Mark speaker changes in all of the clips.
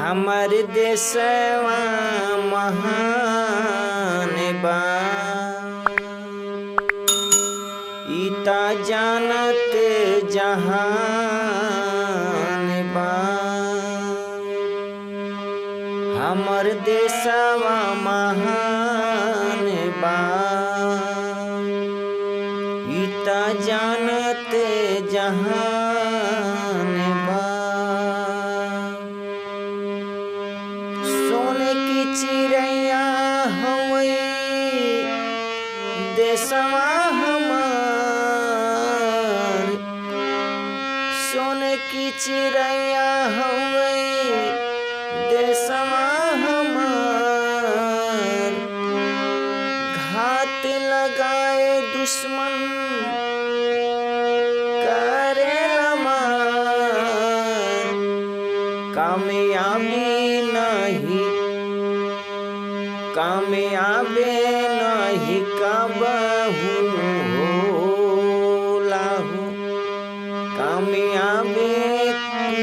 Speaker 1: हमर देशवा महान बा, इता जानत जहान बा। हमर देशवा महान बा, इता जानत जहान बा। सोने की चिड़ैया हवै देशवा हमार, सोने की चिड़ैया हवै देशवा हमार। घात लगाए दुश्मन करेला मार, कामयाबी नहीं कबहू होलाहू, कामयाबी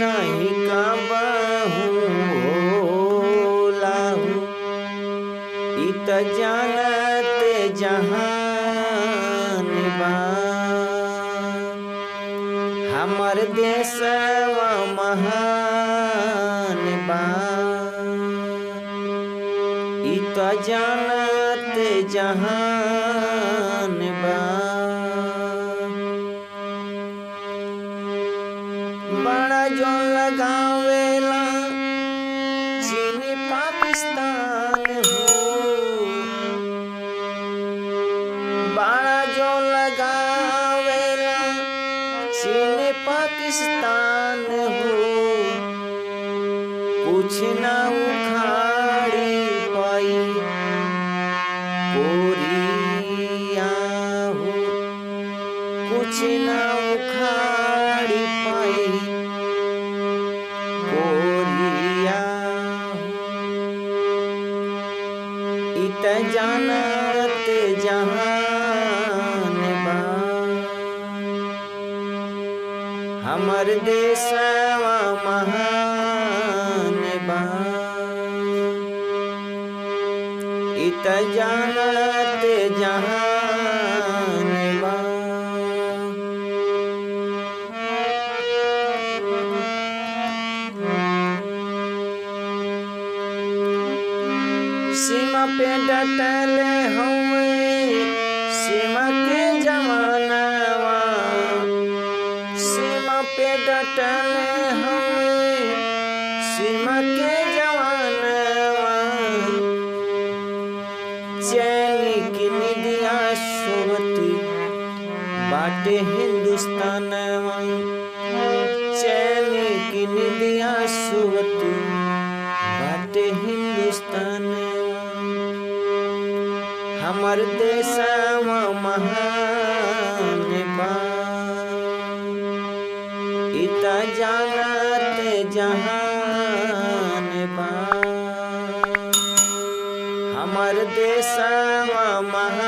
Speaker 1: नहीं कबहू होलाहू। इत जानत जहान बा, हमर देशवा महान बा, इत जानत जहान बा। बड़ा जो लगावेला चीन पाकिस्तान हो, बड़ा जो लगावेला चीन पाकिस्तान हो। कुछ ना उखाड़ी पाई कोरिया हो, कुछ ना उखाड़ी पाई कोरिया हो। इत जानत जहान बा, हमर देशवा महान बा, इत जानत जहान बा। सीमा पे डटले हवे सीमा के जवानवा, सीमा पे डटले हवे सीमा के जवानवा। चैनी की निदिया सोवती बाटे हिंदुस्तानवा, चैनी की निदिया सोवती बाटे हिंदुस्तानवा। हमर देशवा महान बा, इता जानत जहान बा। हमर देशवा महान